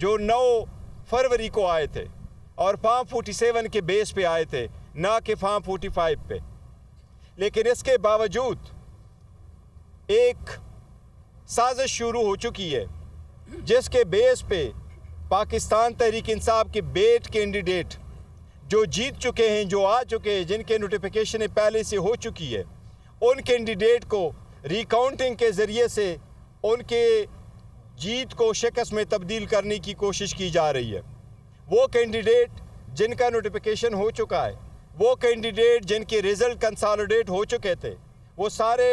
जो 9 फरवरी को आए थे और फार्म 47 के बेस पे आए थे, ना कि फार्म 45 पे। लेकिन इसके बावजूद एक साजिश शुरू हो चुकी है जिसके बेस पे पाकिस्तान तहरीक इंसाफ के बेट कैंडिडेट जो जीत चुके हैं, जो आ चुके हैं, जिनके नोटिफिकेशन पहले से हो चुकी है, उन कैंडिडेट को रिकाउंटिंग के ज़रिए से उनके जीत को शिकस्त में तब्दील करने की कोशिश की जा रही है। वो कैंडिडेट जिनका नोटिफिकेशन हो चुका है, वो कैंडिडेट जिनके रिज़ल्ट कंसोलिडेट हो चुके थे, वो सारे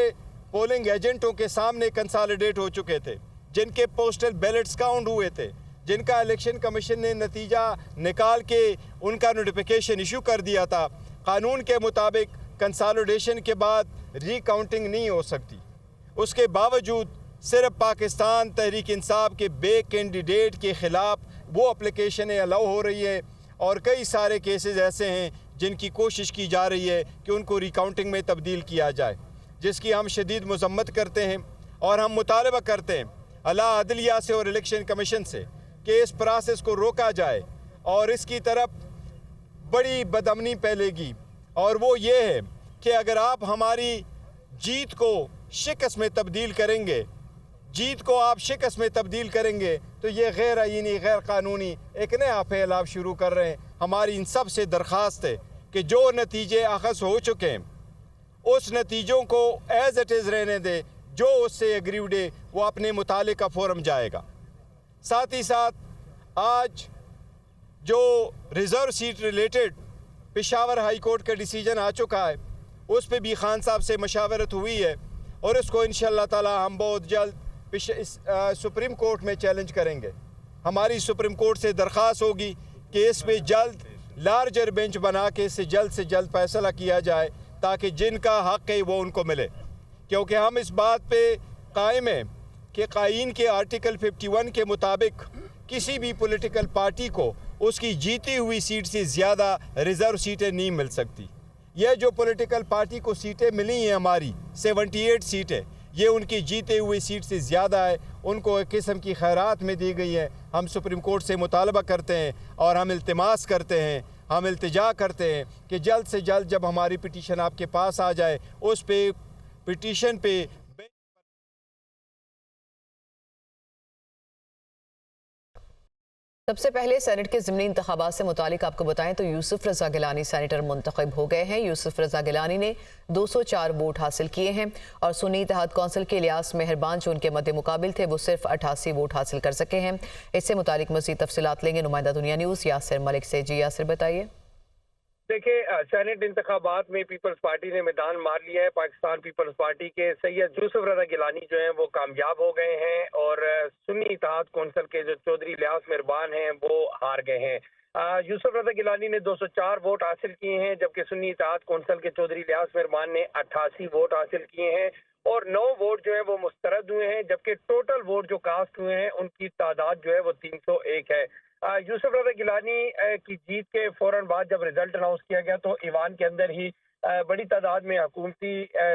पोलिंग एजेंटों के सामने कंसोलिडेट हो चुके थे, जिनके पोस्टल बैलेट्स काउंट हुए थे, जिनका इलेक्शन कमीशन ने नतीजा निकाल के उनका नोटिफिकेशन इशू कर दिया था। कानून के मुताबिक कंसोलिडेशन के बाद रिकाउंटिंग नहीं हो सकती। उसके बावजूद सिर्फ पाकिस्तान तहरीक इंसाफ के बे कैंडिडेट के ख़िलाफ़ वो एप्लीकेशनें अलाउ हो रही है और कई सारे केसेस ऐसे हैं जिनकी कोशिश की जा रही है कि उनको रिकाउंटिंग में तब्दील किया जाए, जिसकी हम शदीद मज़म्मत करते हैं और हम मुतालबा करते हैं अला अदलिया से और इलेक्शन कमीशन से कि इस प्रोसेस को रोका जाए और इसकी तरफ बड़ी बदअमनी फैलेगी। और वो ये है कि अगर आप हमारी जीत को शिकस्त में तब्दील करेंगे, जीत को आप शिकस्त में तब्दील करेंगे तो ये गैर आईनी, गैर कानूनी एक नया फेल आप शुरू कर रहे हैं। हमारी इन सब से दरख्वास्त है कि जो नतीजे अखज़ हो चुके हैं उस नतीजों को एज़ इट इज़ रहने दे, जो उससे एग्रीव्ड है वो अपने मुतालिका फोरम जाएगा। साथ ही साथ आज जो reserve seat related Peshawar high court का डिसीजन आ चुका है, उस पर भी खान साहब से मशावरत हुई है और इसको इंशाअल्लाह ताला हम बहुत जल्द सुप्रीम कोर्ट में चैलेंज करेंगे। हमारी सुप्रीम कोर्ट से दरख्वास्त होगी कि इस पर जल्द लार्जर बेंच बना के इससे जल्द फैसला किया जाए ताकि जिनका हक़ है वो उनको मिले, क्योंकि हम इस बात पे कायम हैं कि कायीन के आर्टिकल 51 के मुताबिक किसी भी पॉलिटिकल पार्टी को उसकी जीती हुई सीट से ज़्यादा रिज़र्व सीटें नहीं मिल सकती। यह जो पॉलिटिकल पार्टी को सीटें मिली हैं, हमारी 78 सीटें, ये उनकी जीते हुई सीट से ज़्यादा है, उनको एक किस्म की खैरात में दी गई है। हम सुप्रीम कोर्ट से मुतालबा करते हैं और हम इल्तिमास करते हैं, हम इल्तिजा करते हैं कि जल्द से जल्द जब हमारी पिटीशन आपके पास आ जाए, उस पे पिटीशन पे सबसे पहले सेनेट के ज़िमनी इंतखाबात से मुतालिक आपको बताएं तो यूसुफ रज़ा गिलानी सेनेटर मुंतखब हो गए हैं। यूसुफ रज़ा गिलानी ने 204 वोट हासिल किए हैं और सुन्नी इत्तेहाद कौंसिल के इलियास मेहरबान जो उनके मद्दे मुकाबिल थे वो सिर्फ 88 वोट हासिल कर सके हैं। इससे मुतालिक मज़ीद तफसीलात लेंगे नुमाइंदा दुनिया न्यूज़ यासिर मलिक से। जी यासिर बताइए। देखिए, सेनेट इंतखाबात में पीपल्स पार्टी ने मैदान मार लिया है। पाकिस्तान पीपल्स पार्टी के सैयद यूसुफ रज़ा गिलानी जो हैं वो कामयाब हो गए हैं और सुन्नी इत्तेहाद कौंसिल के जो चौधरी इलियास मेहरबान हैं वो हार गए हैं। यूसुफ रज़ा गिलानी ने 204 वोट हासिल किए हैं, जबकि सुन्नी इत्तेहाद कौंसिल के चौधरी इलियास मेहरबान ने 88 वोट हासिल किए हैं और 9 वोट जो है वो मुस्तरद हुए हैं, जबकि टोटल वोट जो कास्ट हुए हैं उनकी तादाद जो है वो 301 है। यूसुफ रज़ा गिलानी की जीत के फौरन बाद जब रिजल्ट अनाउंस किया गया तो ईवान के अंदर ही बड़ी तादाद में हुकूमती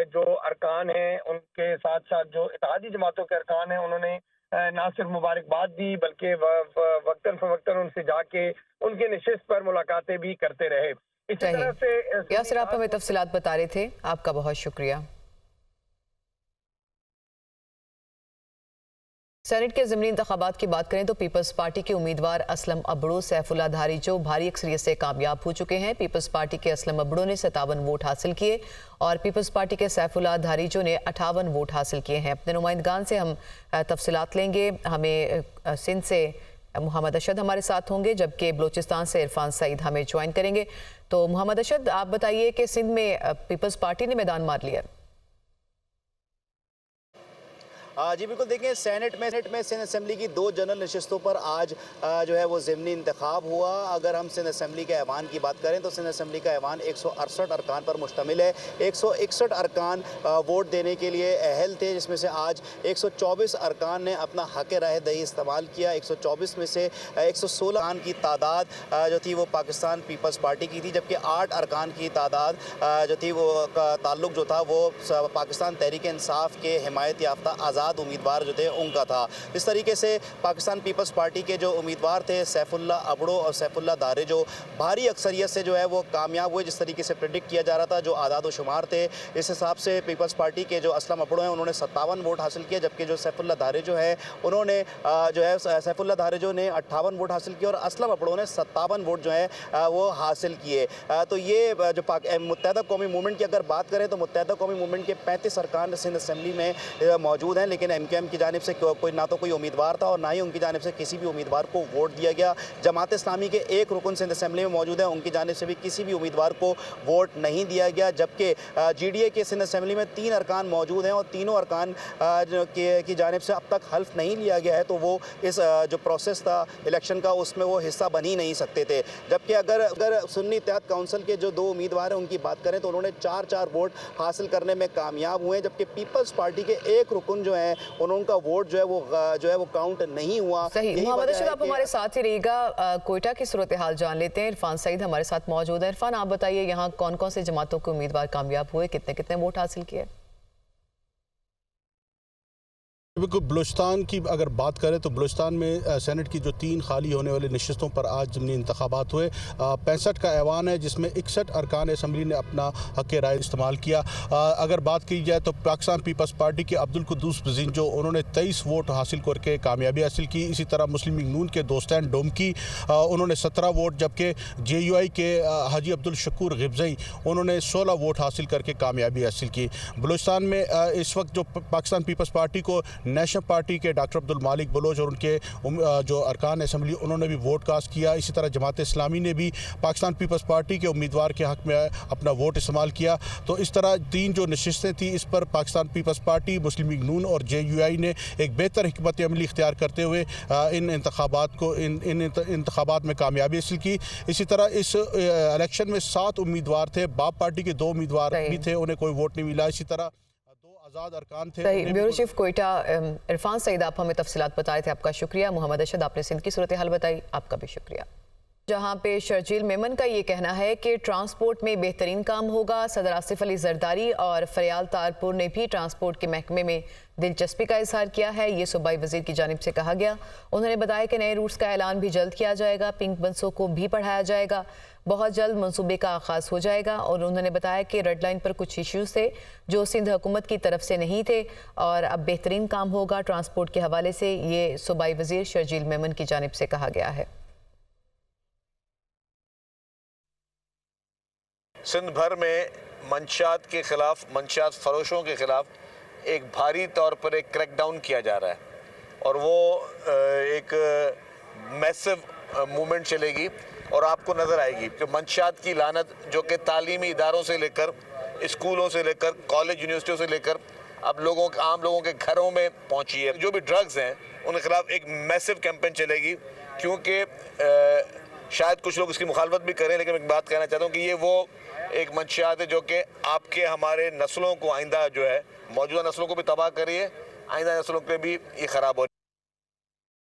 जो अरकान हैं, उनके साथ साथ जो इत्तेहादी जमातों के अरकान हैं, उन्होंने ना सिर्फ मुबारकबाद दी बल्कि वक्तन फवक्तन उनसे जाके उनके नशिस्त पर मुलाकातें भी करते रहे। इसी तरह से यासिर आप हमें तफसीलात बता रहे थे, आपका बहुत शुक्रिया। सेनेट के ज़िमनी इंतखाबात की बात करें तो पीपल्स पार्टी के उम्मीदवार असलम अबड़ो सैफुल्लाह धारीचो भारी अक्सरियत से कामयाब हो चुके हैं। पीपल्स पार्टी के असलम अबड़ो ने 57 वोट हासिल किए और पीपल्स पार्टी के सैफुल्लाह धारीचो ने 58 वोट हासिल किए हैं। अपने नुमाइंदगान से हम तफसीलात लेंगे। हमें सिंध से मोहम्मद अशद हमारे साथ होंगे, जबकि बलोचिस्तान से इरफान सईद हमें ज्वाइन करेंगे। तो मोहम्मद अशद, आप बताइए कि सिंध में पीपल्स पार्टी ने मैदान मार लिया। जी बिल्कुल, देखिए सेनेट में सिंध असम्बली की 2 जनरल नशिस्तों पर आज जो है वो ज़िमनी इंतखाब हुआ। अगर हम सिंध असम्बली के ऐवान की बात करें तो सिंध असम्बली का ऐवान 168 अरकान पर मुश्तमिल है। 161 अरकान वोट देने के लिए अहल थे, जिसमें से आज 124 अरकान ने अपना हक़ राय दही इस्तेमाल किया। 124 में से 116 अरकान की तादाद जो थी वो पाकिस्तान पीपल्स पार्टी की थी, जबकि 8 अरकान की तादाद जो थी वो ताल्लुक़ जो था वो पाकिस्तान तहरीक इंसाफ के हिमायत याफ्ता आज़ाद आज़ाद उम्मीदवार जो थे उनका था। इस तरीके से पाकिस्तान पीपल्स पार्टी के जो उम्मीदवार थे सैफुल्ला अबड़ो और सैफुल्ला दारे जो भारी अक्सरियत से जो है वो कामयाब हुए, जिस तरीके से प्रेडिक्ट किया जा रहा था, जो आदाद व शुमार थे इस हिसाब से पीपल्स पार्टी के जो असलम अबड़ो हैं उन्होंने 57 वोट हासिल किए, जबकि जो सैफुल्ला दारेजो है उन्होंने जो है सैफुल्ला दारेजो ने 58 वोट हासिल किए और असलम अबड़ो ने 57 वोट जो है वो हासिल किए। तो ये जो मुत्तहदा कौमी मूवमेंट की अगर बात करें तो मुत्तहदा कौमी मूवमेंट के 35 अरकान सिंध असम्बली में मौजूद हैं, लेकिन MKM की जानिब से कोई ना तो कोई उम्मीदवार था और ना ही उनकी जानिब से किसी भी उम्मीदवार को वोट दिया गया। जमात इस्लामी के एक रुकन सिंध असम्बली में मौजूद है, उनकी जानिब से भी किसी भी उम्मीदवार को वोट नहीं दिया गया, जबकि GDA के सिंध असम्बली में 3 अरकान मौजूद हैं और तीनों अरकान की जानिब से अब तक हल्फ नहीं लिया गया है, तो वो इस जो प्रोसेस था इलेक्शन का उसमें वो हिस्सा बन ही नहीं सकते थे। जबकि अगर सुन्नी इत्तेहाद काउंसिल के जो 2 उम्मीदवार हैं उनकी बात करें तो उन्होंने 4 वोट हासिल करने में कामयाब हुए, जबकि पीपल्स पार्टी के एक रुकन जो है उनका वोट जो है वो काउंट नहीं हुआ। सही, मोहम्मद अरशद आप हमारे साथ ही रहिएगा। कोयटा की सूरत हाल जान लेते हैं। इरफान सईद हमारे साथ मौजूद है। इरफान, आप बताइए यहाँ कौन कौन से जमातों के उम्मीदवार कामयाब हुए, कितने कितने वोट हासिल किए? बिल्कुल, बलूचिस्तान की अगर बात करें तो बलूचिस्तान में सेनेट की जो 3 खाली होने वाली नशिस्तों पर आज ज़मीनी इंतखाबात हुए। 65 का ऐवान है जिसमें 61 अरकान असम्बली ने अपना हक़ राय इस्तेमाल किया। अगर बात की जाए तो पाकिस्तान पीपल्स पार्टी के अब्दुल कुद्दूस बजींजो उन्होंने 23 वोट हासिल करके कामयाबी हासिल की। इसी तरह मुस्लिम लीग नून के दोस्तान डोमकी उन्होंने 17 वोट, जबकि JUI के हाजी अब्दुल शकूर गिब्ज़ई उन्होंने 16 वोट हासिल करके कामयाबी हासिल की। बलूचिस्तान में इस वक्त जो पाकिस्तान पीपल्स पार्टी को नेशनल पार्टी के डॉक्टर अब्दुल मालिक बलोच और उनके जो अरकान असम्बली उन्होंने भी वोट कास्ट किया। इसी तरह जमात इस्लामी ने भी पाकिस्तान पीपल्स पार्टी के उम्मीदवार के हक़ में अपना वोट इस्तेमाल किया। तो इस तरह 3 जो नशिस्तें थी इस पर पाकिस्तान पीपल्स पार्टी, मुस्लिम लीग नून और JUI ने एक बेहतर हिकमत अमली इख्तियार करते हुए इन इंतखाबात में कामयाबी हासिल की। इसी तरह इस इलेक्शन में 7 उम्मीदवार थे, बाप पार्टी के 2 उम्मीदवार भी थे, उन्हें कोई वोट नहीं मिला। इसी तरह 2 आज़ाद अरकान थे। ब्यूरो चीफ कोयटा इरफान सईद, आप हमें तफसीलात बता रहे थे, आपका शुक्रिया। मोहम्मद अरशद, आपने सिंध की सूरत हाल बताई, आपका भी शुक्रिया। जहां पे शर्जील मेमन का ये कहना है कि ट्रांसपोर्ट में बेहतरीन काम होगा। सदर आसिफ अली जरदारी और फरियाल तारपुर ने भी ट्रांसपोर्ट के महकमे में दिलचस्पी का इजहार किया है, ये सूबाई वजीर की जानिब से कहा गया। उन्होंने बताया कि नए रूट्स का ऐलान भी जल्द किया जाएगा, पिंक बसों को भी बढ़ाया जाएगा, बहुत जल्द मंसूबे का आगाज़ हो जाएगा। और उन्होंने बताया कि रेड लाइन पर कुछ इश्यूज थे जो सिंध हुकूमत की तरफ से नहीं थे और अब बेहतरीन काम होगा ट्रांसपोर्ट के हवाले से, ये सूबाई वजीर शर्जील मेमन की जानिब से कहा गया है। सिंध भर में मंशियात के ख़िलाफ़, मंशियात फरोशों के ख़िलाफ़ एक भारी तौर पर एक क्रैकडाउन किया जा रहा है और वो एक मैसिव मूवमेंट चलेगी और आपको नज़र आएगी कि मंशियात की लानत जो कि तालीमी इदारों से लेकर, स्कूलों से लेकर, कॉलेज यूनिवर्सिटियों से लेकर अब आम लोगों के घरों में पहुंची है। जो भी ड्रग्स हैं उनके ख़िलाफ़ एक मैसिव कैंपेन चलेगी, क्योंकि शायद कुछ लोग इसकी मुखालफत भी करें, लेकिन मैं एक बात कहना चाहता हूँ कि ये वो एक मंशियात है जो कि आपके हमारे नस्लों को, आइंदा जो है मौजूदा नस्लों को भी तबाह करिए, आइंदा नस्लों के भी ये ख़राब हो।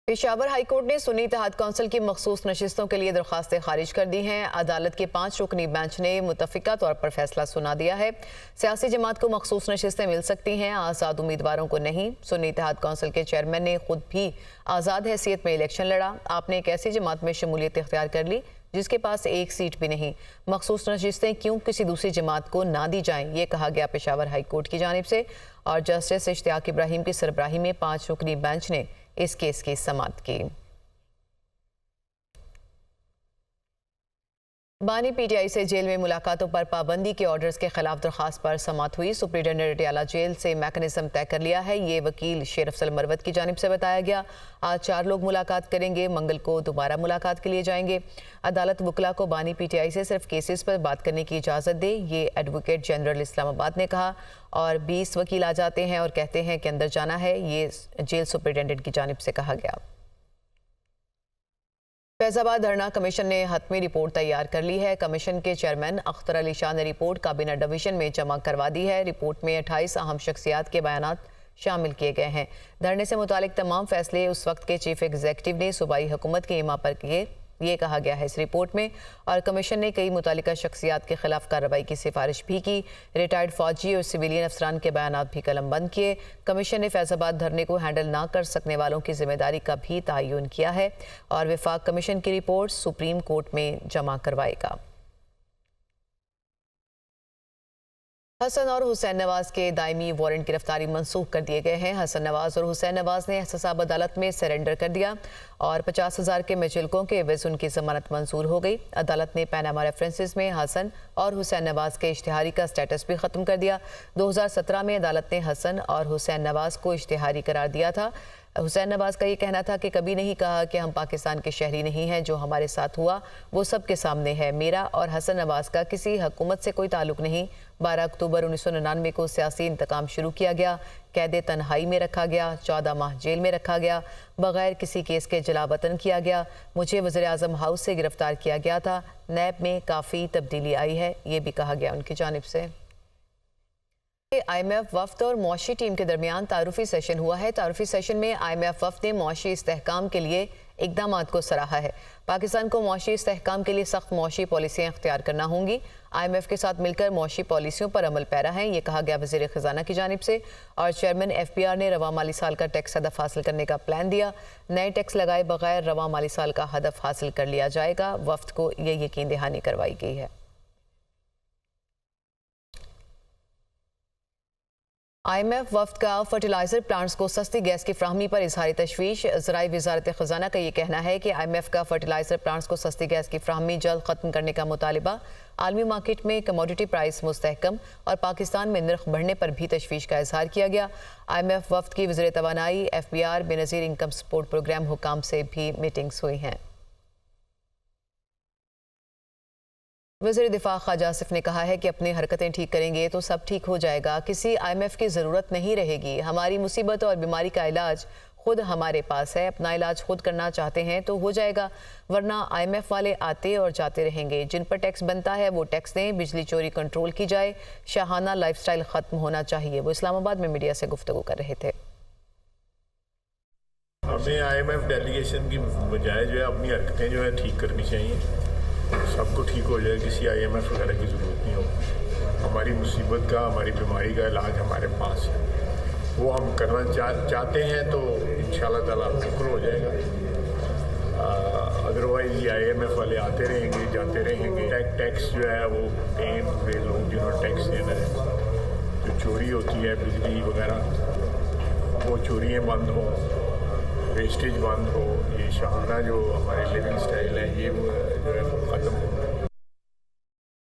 पेशावर हाई कोर्ट ने सुन्नी इत्तेहाद काउंसिल की मखसूस नशिस्तों के लिए दरख्वास्तें खारिज कर दी हैं। अदालत के 5 रुकनी बेंच ने मुतफ़िका तौर पर फैसला सुना दिया है। सियासी जमात को मखसूस नशिस्तें मिल सकती हैं, आज़ाद उम्मीदवारों को नहीं। सुन्नी इत्तेहाद काउंसिल के चेयरमैन ने खुद भी आज़ाद हैसियत में इलेक्शन लड़ा। आपने एक ऐसी जमात में शमूलियत इख्तियार कर ली जिसके पास एक सीट भी नहीं। मखसूस नशिस्तें क्यों किसी दूसरी जमात को ना दी जाएं, ये कहा गया पेशावर हाई कोर्ट की जानिब से। और जस्टिस इश्तियाक इब्राहिम की सरबराही में 5 रुकनी बेंच ने इस केस की समाअत की। बानी PTI से जेल में मुलाकातों पर पाबंदी के ऑर्डर्स के खिलाफ दरख्वास्त पर समाअत हुई। सुप्रीडेंटेंट अटियाला जेल से मैकेनिज्म तय कर लिया है, ये वकील शेर अफजल मरवत की जानिब से बताया गया। आज 4 लोग मुलाकात करेंगे, मंगल को दोबारा मुलाकात के लिए जाएंगे। अदालत वकला को बानी PTI से सिर्फ केसेस पर बात करने की इजाज़त दे, ये एडवोकेट जनरल इस्लामाबाद ने कहा। और 20 वकील आ जाते हैं और कहते हैं कि अंदर जाना है, ये जेल सुप्रीडेंटेंट की जानिब से कहा गया। फैज़ाबाद धरना कमीशन ने हतमी रिपोर्ट तैयार कर ली है। कमीशन के चेयरमैन अख्तर अली शाह ने रिपोर्ट काबीना डिवीजन में जमा करवा दी है। रिपोर्ट में 28 अहम शख्सियात के बयानात शामिल किए गए हैं। धरने से मुतालिक तमाम फैसले उस वक्त के चीफ एग्जीक्यूटिव ने सूबाई हुकूमत की हिमा पर किए। ये कहा गया है इस रिपोर्ट में। और कमीशन ने कई मुतालिका शख्सियात के खिलाफ कार्रवाई की सिफारिश भी की। रिटायर्ड फौजी और सिविलियन अफसरान के बयान भी कलमबंद किए। कमीशन ने फैजाबाद धरने को हैंडल ना कर सकने वालों की जिम्मेदारी का भी तयन किया है और विफाक कमीशन की रिपोर्ट सुप्रीम कोर्ट में जमा करवाएगा। हसन और हुसैन नवाज के दायमी वारंट गिरफ्तारी मंसूख कर दिए गए हैं। हसन नवाज और हुसैन नवाज ने एहतसाब अदालत में सरेंडर कर दिया और 50,000 के मुचलकों के एवज उनकी जमानत मंजूर हो गई। अदालत ने पैनामा रेफरेंसेस में हसन और हुसैन नवाज के इश्तिहारी का स्टेटस भी ख़त्म कर दिया। 2017 में अदालत ने हसन और हुसैन नवाज को इश्तिहारी करार दिया था। हुसैन नवाज का ये कहना था कि कभी नहीं कहा कि हम पाकिस्तान के शहरी नहीं हैं, जो हमारे साथ हुआ वो सबके सामने है। मेरा और हसन नवाज का किसी हुकूमत से कोई ताल्लुक नहीं। 12 अक्टूबर 1999 को सियासी इंतकाम शुरू किया गया, कैद तन्हाई में रखा गया, 14 माह जेल में रखा गया, बगैर किसी केस के जलावतन किया गया। मुझे वज़ीर आज़म हाउस से गिरफ्तार किया गया था। नैब में काफ़ी तब्दीली आई है, ये भी कहा गया उनकी जानिब से। IMF वफ्द और मुआशी टीम के दरमियान तारुफी सेशन हुआ है। तारुफी सेशन में IMF वफ्द ने मुआशी इस्तेहकाम के लिए इक़दामात को सराहा है। पाकिस्तान को मुआशी इस्तेहकाम के लिए सख्त मुआशी पॉलिसियाँ अख्तियार करना होंगी। IMF के साथ मिलकर मुआशी पॉलिसियों पर अमल पैरा है, ये कहा गया वज़ीर ख़जाना की जानिब से। और चेयरमैन FPR ने रवा माली साल का टैक्स हदफ हासिल करने का प्लान दिया। नए टैक्स लगाए बगैर रवा माली साल का हदफ हासिल कर लिया जाएगा। वफ्द को ये यकीन दहानी करवाई गई है। IMF वफ्द का फर्टिलाइजर प्लांट्स को सस्ती गैस की फ्राहमी पर इजहारी तशवीश। ज़राई वज़ारत ख़जाना का ये कहना है कि IMF का फर्टिलाइजर प्लांट्स को सस्ती गैस की फ्राहमी जल्द ख़त्म करने का मुतालिबा। आलमी मार्केट में कमोडिटी प्राइस मुस्तहकम और पाकिस्तान में नर्ख बढ़ने पर भी तशवीश का इजहार किया गया। IMF वफ्द की वज़ीर तवानाई FBR Benazir income support programme हुकाम से भी मीटिंग्स हुई हैं। वज़ीर दिफा ख्वाजा आसिफ ने कहा है कि अपनी हरकतें ठीक करेंगे तो सब ठीक हो जाएगा। किसी IMF की ज़रूरत नहीं रहेगी। हमारी मुसीबत और बीमारी का इलाज खुद हमारे पास है। अपना इलाज खुद करना चाहते हैं तो हो जाएगा, वरना IMF वाले आते और जाते रहेंगे। जिन पर टैक्स बनता है वो टैक्स दें। बिजली चोरी कंट्रोल की जाए। शाहाना लाइफस्टाइल ख़त्म होना चाहिए। वो इस्लामाबाद में मीडिया से गुफ्तगू कर रहे थे। हमें IMF डेलीगेशन की बजाय जो है अपनी हरकतें जो है ठीक करनी चाहिए। सबको ठीक हो जाए, किसी IMF वगैरह की ज़रूरत नहीं हो। हमारी मुसीबत का, हमारी बीमारी का इलाज हमारे पास है, वो हम करना चाहते हैं तो इंशाल्लाह ताला बिल्कुल हो जाएगा। अदरवाइज ये IMF वाले आते रहेंगे जाते रहेंगे। टैक्स जो है वो पेन हुए लोग जिन्होंने टैक्स देना है। जो चोरी होती है बिजली वगैरह, वो चोरियाँ बंद हों, वेस्टेज बंद हो, ये शाहाना जो हमारे लिविंग स्टाइल है ये वो जो है ख़त्म हो।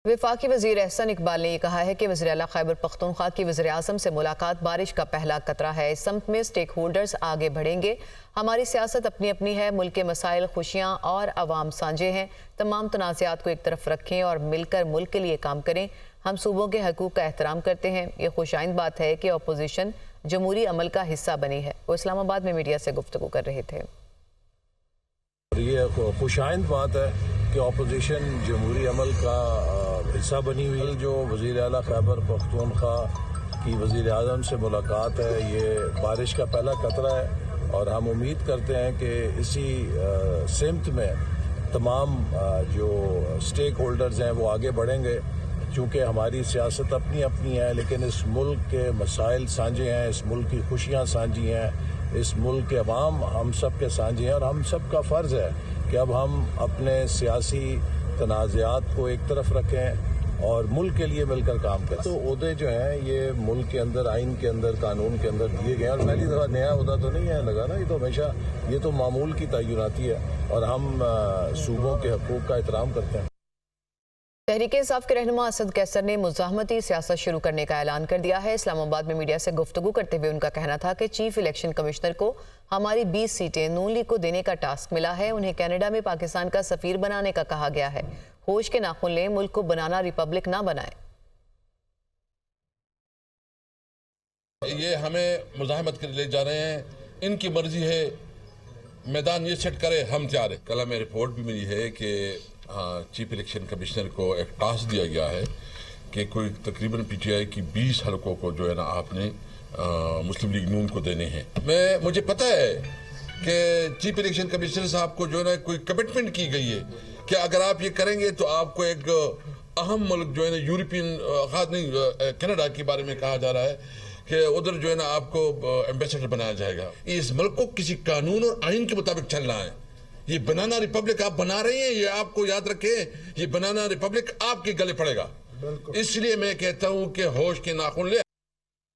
वफाकी वज़ीर एहसन इकबाल ने कहा है कि वज़ीर आला खैबर पख्तूनख्वा की वज़ीर आज़म से मुलाकात बारिश का पहला कतरा है। इस सम्त में स्टेक होल्डर्स आगे बढ़ेंगे। हमारी सियासत अपनी अपनी है। मुल्क के मसाइल, खुशियाँ और अवाम सांझे हैं। तमाम तनाज़ात को एक तरफ रखें और मिलकर मुल्क के लिए काम करें। हम सूबों के हकूक़ का एहतराम करते हैं। ये खुशाइंद बात है कि अपोजिशन जमहूरी अमल का हिस्सा बनी है। वो इस्लामाबाद में मीडिया से गुफ्तगू कर रहे थे। ये खुशाइंद बात है कि अपोजिशन जमहूरी अमल का हिस्सा बनी हुई। जो वज़ीर आला खैबर पख्तूनख्वा की वज़ीर आज़म से मुलाकात है, ये बारिश का पहला कतरा है और हम उम्मीद करते हैं कि इसी सिमत में तमाम जो स्टेक होल्डर्स हैं वो आगे बढ़ेंगे। चूँकि हमारी सियासत अपनी अपनी है, लेकिन इस मुल्क के मसाइल साझे हैं, इस मुल्क की खुशियाँ साझी हैं, इस मुल्क के अवाम हम सब के साझे हैं और हम सब का फ़र्ज़ है कि अब हम अपने सियासी तनाज़ात को एक तरफ रखें और मुल्क के लिए मिलकर काम करें। तो ओहदे जो हैं ये मुल्क के अंदर, आइन के अंदर, कानून के अंदर दिए गए हैं और पहली दफ़ा नया ओहदा तो नहीं है लगा ना, ये तो हमेशा ये तो मामूल की तयनाती है और हम सूबों के हकूक़ का एहतराम करते हैं। तहरीक इंसाफ के रहनुमा असद कैसर ने मुज़ाहमती सियासत शुरू करने का ऐलान कर दिया है। इस्लामाबाद में मीडिया से गुफ्तगू करते हुए उनका कहना था कि चीफ इलेक्शन कमिश्नर को हमारी 20 सीटें नून लीग को देने का टास्क मिला है। उन्हें कनाडा में पाकिस्तान का सफीर बनाने का कहा गया है। होश के नाखून लें, मुल्क को बनाना रिपब्लिक ना बनाए। ये हमें मुज़ाहमत के लिए ले जा रहे हैं, इनकी मर्जी है, मैदान ये सेट करे, हम तैयार हैं। कल हमें रिपोर्ट भी मिली है कि चीफ इलेक्शन कमिश्नर को एक टास्क दिया गया है कि कोई तकरीबन PTI की 20 हलकों को जो है ना आपने मुस्लिम लीग नून को देने हैं। मुझे पता है कि चीफ इलेक्शन कमिश्नर साहब को जो है ना कोई कमिटमेंट की गई है कि अगर आप ये करेंगे तो आपको एक अहम मुल्क जो है ना यूरोपियन खास नहीं कनाडा के बारे में कहा जा रहा है कि उधर जो है ना आपको एम्बेसडर बनाया जाएगा। इस मुल्क को किसी कानून और आइन के मुताबिक चलना है। ये बनाना रिपब्लिक आप बना रहे हैं, ये आपको याद रखें, ये बनाना रिपब्लिक आपके गले पड़ेगा। इसलिए मैं कहता हूं कि होश के नाखून ले